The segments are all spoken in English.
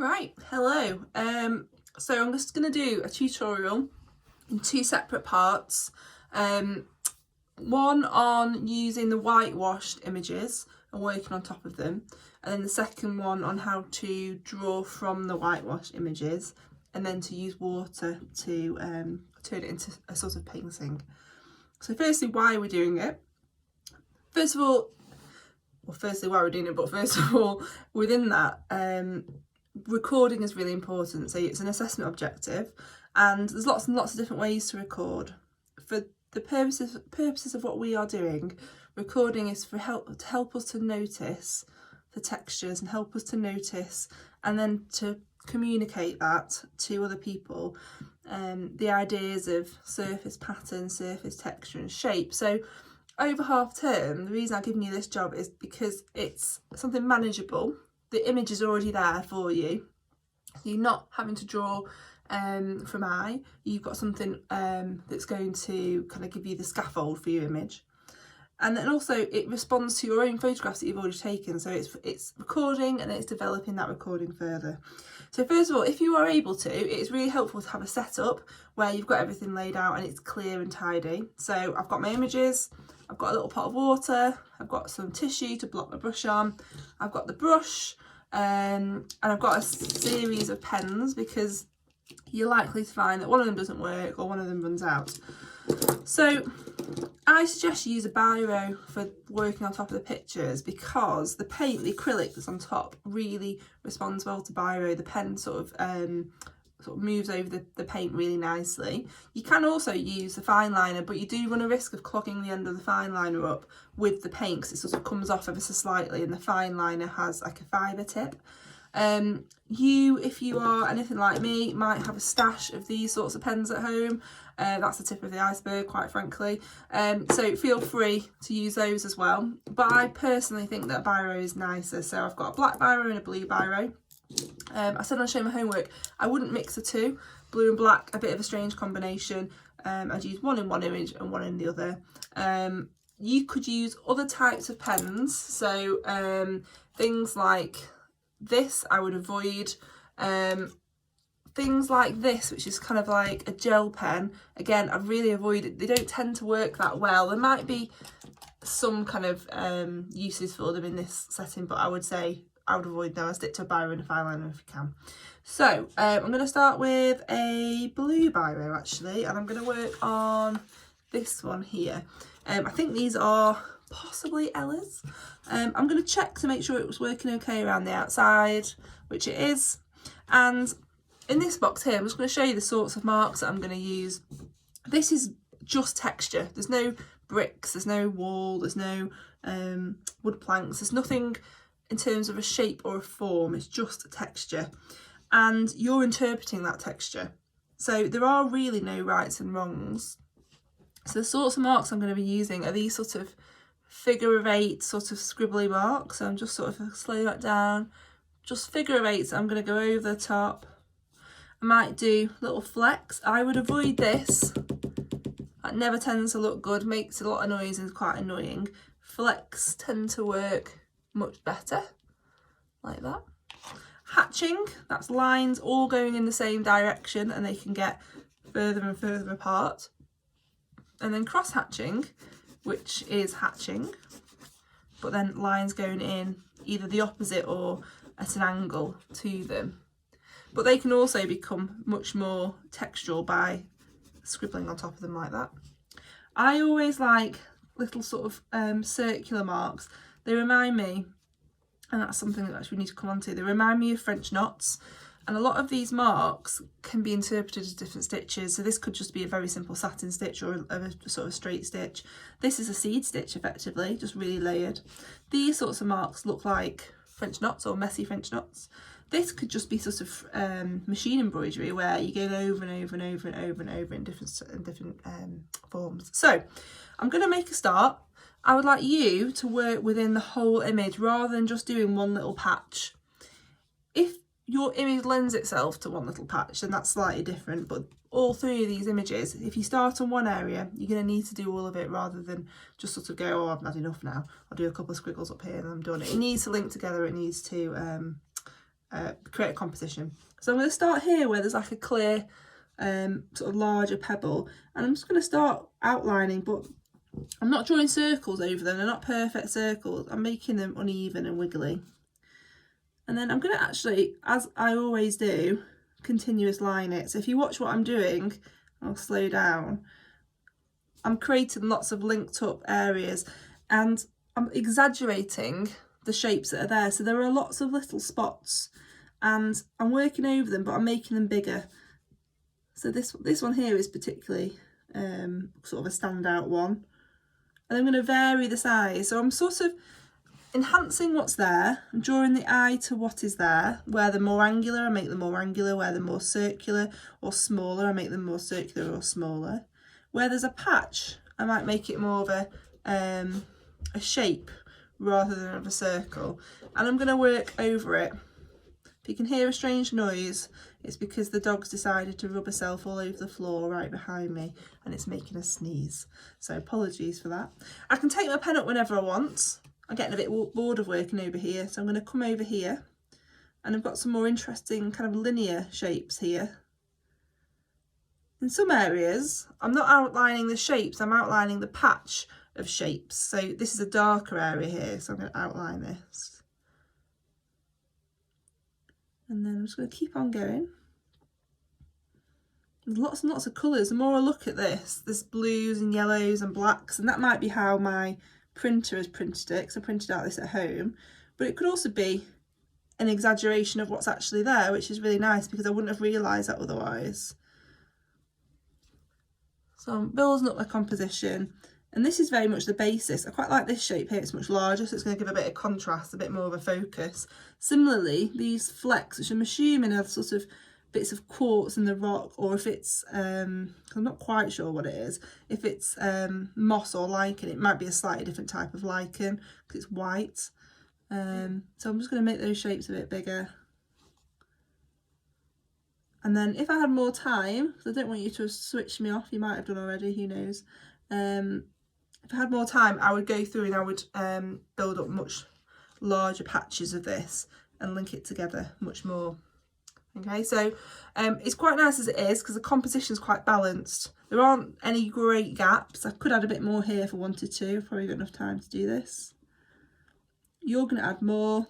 Right, hello. So I'm just going to do a tutorial in two separate parts. One on using the whitewashed images and working on top of them, and then the second one on how to draw from the whitewashed images and then to use water to turn it into a sort of painting. So firstly, why we're doing it. First of all, within that, recording is really important. So it's an assessment objective, and there's lots and lots of different ways to record. For the purposes of what we are doing, recording is to help us to notice the textures and help us to notice and then to communicate that to other people, the ideas of surface pattern, surface texture and shape. So over half term, the reason I've given you this job is because it's something manageable. The image is already there for you. You're not having to draw from eye. You've got something that's going to kind of give you the scaffold for your image. And then also it responds to your own photographs that you've already taken. So it's recording and then it's developing that recording further. So first of all, if you are able to, it's really helpful to have a setup where you've got everything laid out and it's clear and tidy. So I've got my images, I've got a little pot of water, I've got some tissue to block my brush on, I've got the brush, and I've got a series of pens because you're likely to find that one of them doesn't work or one of them runs out. So I suggest you use a biro for working on top of the pictures because the paint, the acrylic that's on top, really responds well to biro. The pen sort of moves over the paint really nicely. You can also use the fine liner, but you do run a risk of clogging the end of the fine liner up with the paint because it sort of comes off ever so slightly, and the fine liner has like a fibre tip. If you are anything like me, might have a stash of these sorts of pens at home. That's the tip of the iceberg, quite frankly. So feel free to use those as well. But I personally think that a biro is nicer. So I've got a black biro and a blue biro. I said on Show My Homework, I wouldn't mix the two. Blue and black, a bit of a strange combination. I'd use one in one image and one in the other. You could use other types of pens. So things like this I would avoid. Things like this, which is kind of like a gel pen, again I really avoid it. They don't tend to work that well. There might be some kind of uses for them in this setting, but I would say I would avoid them. I stick to a biro and a fine liner if you can. So I'm going to start with a blue biro actually, and I'm going to work on this one here. I think these are possibly Ella's. I'm going to check to make sure it was working okay around the outside, which it is. And in this box here, I'm just going to show you the sorts of marks that I'm going to use. This is just texture. There's no bricks, there's no wall, there's no wood planks, there's nothing in terms of a shape or a form. It's just a texture, and you're interpreting that texture. So there are really no rights and wrongs. So the sorts of marks I'm going to be using are these sort of figure of eight sort of scribbly marks. So I'm just sort of slow that down, just figure of eights. I'm going to go over the top. I might do little flecks. I would avoid this. That never tends to look good, makes a lot of noise and is quite annoying. Flecks tend to work much better, like that. Hatching, that's lines all going in the same direction and they can get further and further apart. And then cross hatching, which is hatching, but then lines going in either the opposite or at an angle to them. But they can also become much more textural by scribbling on top of them like that. I always like little sort of circular marks. They remind me, and that's something that actually we need to come on to, they remind me of French knots. And a lot of these marks can be interpreted as different stitches. So this could just be a very simple satin stitch or a sort of straight stitch. This is a seed stitch effectively, just really layered. These sorts of marks look like French knots or messy French knots. This could just be sort of machine embroidery where you go over and over and over and over and over in different forms. So I'm going to make a start. I would like you to work within the whole image rather than just doing one little patch. If your image lends itself to one little patch, then that's slightly different, but all three of these images, if you start on one area, you're going to need to do all of it rather than just sort of go, oh, I've had enough now, I'll do a couple of squiggles up here and I'm done. It needs to link together, it needs to create a composition. So I'm going to start here where there's like a clear sort of larger pebble, and I'm just going to start outlining, but I'm not drawing circles over them. They're not perfect circles. I'm making them uneven and wiggly. And then I'm going to actually, as I always do, continuous line it. So if you watch what I'm doing, I'll slow down. I'm creating lots of linked up areas, and I'm exaggerating the shapes that are there. So there are lots of little spots, and I'm working over them, but I'm making them bigger. So this one here is particularly sort of a standout one. And I'm going to vary the size. So I'm sort of enhancing what's there. I'm drawing the eye to what is there. Where they're more angular, I make them more angular. Where they're more circular or smaller, I make them more circular or smaller. Where there's a patch, I might make it more of a shape rather than of a circle. And I'm going to work over it. If you can hear a strange noise, it's because the dog's decided to rub herself all over the floor right behind me, and it's making a sneeze. So apologies for that. I can take my pen up whenever I want. I'm getting a bit bored of working over here, so I'm going to come over here, and I've got some more interesting kind of linear shapes here. In some areas, I'm not outlining the shapes, I'm outlining the patch of shapes. So this is a darker area here, so I'm going to outline this. And then I'm just going to keep on going. There's lots and lots of colours. The more I look at this, there's blues and yellows and blacks, and that might be how my printer has printed it, because I printed out this at home. But it could also be an exaggeration of what's actually there, which is really nice because I wouldn't have realised that otherwise. So I'm building up my composition, and this is very much the basis. I quite like this shape here, it's much larger, so it's going to give a bit of contrast, a bit more of a focus. Similarly, these flecks, which I'm assuming are sort of bits of quartz in the rock, or if it's, I'm not quite sure what it is, if it's moss or lichen, it might be a slightly different type of lichen because it's white. So I'm just going to make those shapes a bit bigger. And then if I had more time, because I don't want you to switch me off, you might have done already, who knows. If I had more time, I would go through and I would build up much larger patches of this and link it together much more. Okay, so it's quite nice as it is because the composition is quite balanced. There aren't any great gaps. I could add a bit more here if I wanted to. I've probably got enough time to do this. You're going to add more.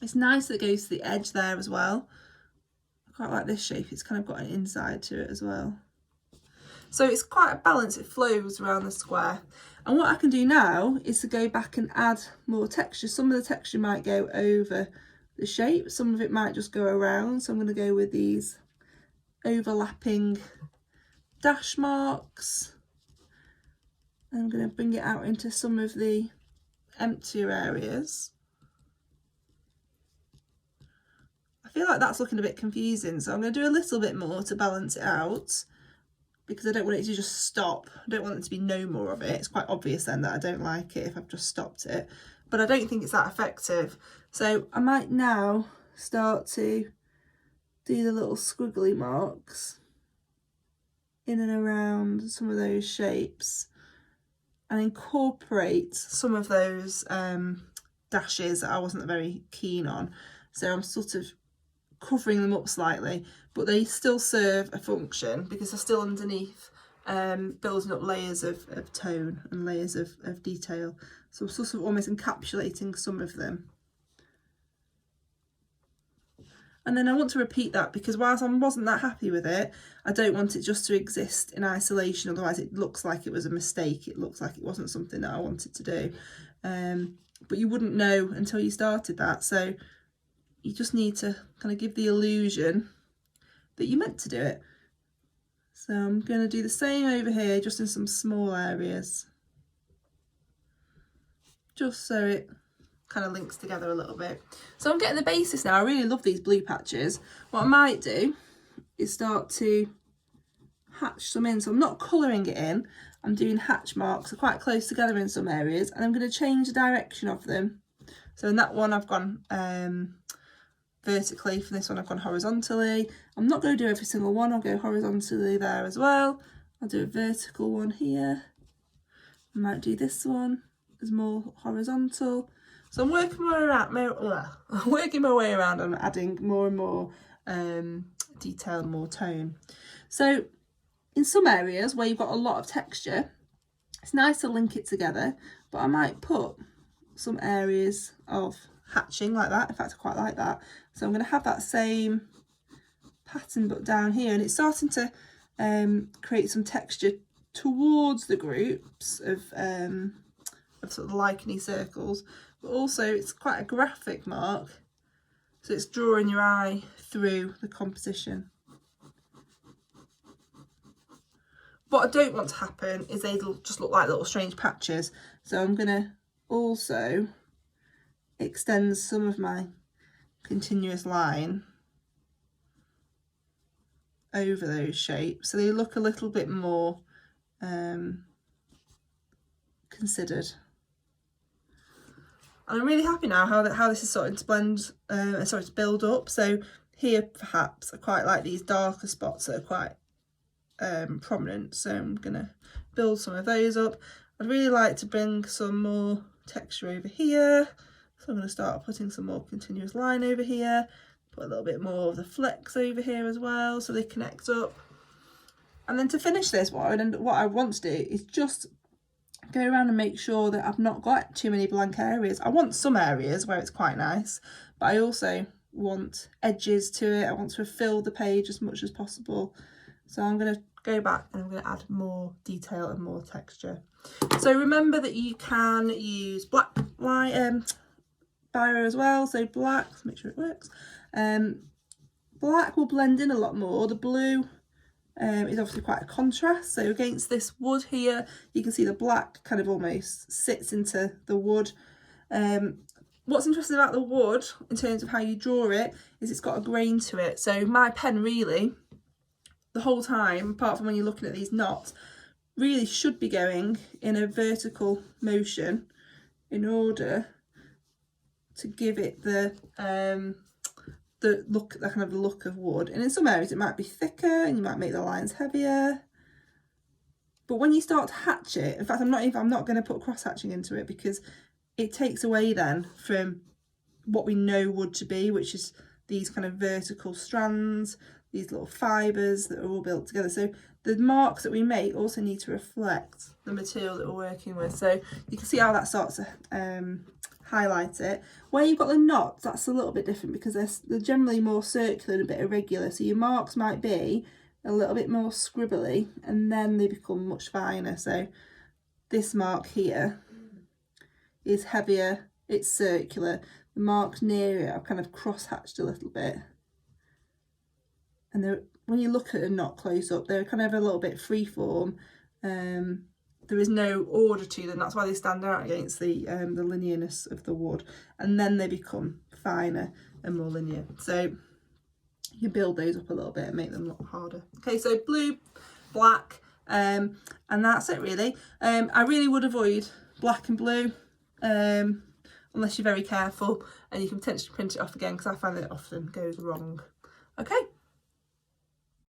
It's nice that it goes to the edge there as well. I quite like this shape. It's kind of got an inside to it as well. So it's quite a balance. It flows around the square. And what I can do now is to go back and add more texture. Some of the texture might go over the shape. Some of it might just go around. So I'm going to go with these overlapping dash marks. And I'm going to bring it out into some of the emptier areas. I feel like that's looking a bit confusing, so I'm going to do a little bit more to balance it out because I don't want it to just stop. I don't want there to be no more of it. It's quite obvious then that I don't like it if I've just stopped it, but I don't think it's that effective. So I might now start to do the little squiggly marks in and around some of those shapes and incorporate some of those dashes that I wasn't very keen on. So I'm sort of covering them up slightly, but they still serve a function because they're still underneath, building up layers of tone and layers of detail. So I'm sort of almost encapsulating some of them. And then I want to repeat that because whilst I wasn't that happy with it, I don't want it just to exist in isolation, otherwise it looks like it was a mistake. It looks like it wasn't something that I wanted to do. But you wouldn't know until you started that. So you just need to kind of give the illusion that you meant to do it. So I'm going to do the same over here, just in some small areas, just so it kind of links together a little bit. So I'm getting the basis now. I really love these blue patches. What I might do is start to hatch some in. So I'm not colouring it in, I'm doing hatch marks. They're quite close together in some areas, and I'm going to change the direction of them. So in that one I've gone vertically, for this one I've gone horizontally. I'm not going to do every single one, I'll go horizontally there as well. I'll do a vertical one here. I might do this one as more horizontal. So I'm working my way around and adding more and more detail, more tone. So in some areas where you've got a lot of texture, it's nice to link it together, but I might put some areas of hatching like that. In fact, I quite like that. So I'm going to have that same pattern but down here, and it's starting to create some texture towards the groups of sort of licheny circles, but also it's quite a graphic mark, so it's drawing your eye through the composition. What I don't want to happen is they just look like little strange patches, so I'm going to also extend some of my continuous line over those shapes so they look a little bit more considered. And I'm really happy now how this is starting to blend, starting to build up. So here perhaps I quite like these darker spots that are quite prominent, so I'm going to build some of those up. I'd really like to bring some more texture over here, so I'm going to start putting some more continuous line over here, put a little bit more of the flex over here as well so they connect up. And then to finish this, what I want to do is just go around and make sure that I've not got too many blank areas. I want some areas where it's quite nice, but I also want edges to it. I want to fill the page as much as possible. So I'm going to go back and I'm going to add more detail and more texture. So remember that you can use black biro as well. So black, let's make sure it works. Black will blend in a lot more. The blue is obviously quite a contrast. So against this wood here, you can see the black kind of almost sits into the wood. What's interesting about the wood in terms of how you draw it is it's got a grain to it. So my pen really, the whole time, apart from when you're looking at these knots, really should be going in a vertical motion in order to give it the look, that kind of look of wood. And in some areas it might be thicker and you might make the lines heavier. But when you start to hatch it, in fact I'm not going to put cross hatching into it because it takes away then from what we know wood to be, which is these kind of vertical strands, these little fibres that are all built together. So the marks that we make also need to reflect the material that we're working with. So you can see how that starts to highlight it. Where you've got the knots, that's a little bit different because they're generally more circular and a bit irregular. So your marks might be a little bit more scribbly and then they become much finer. So this mark here is heavier, it's circular. The marks near it are kind of cross-hatched a little bit. And when you look at a knot close up, they're kind of a little bit freeform. There is no order to them. That's why they stand out against the linearness of the wood. And then they become finer and more linear. So you build those up a little bit and make them look harder. Okay, so blue, black, and that's it really. I really would avoid black and blue unless you're very careful, and you can potentially print it off again because I find that it often goes wrong. Okay.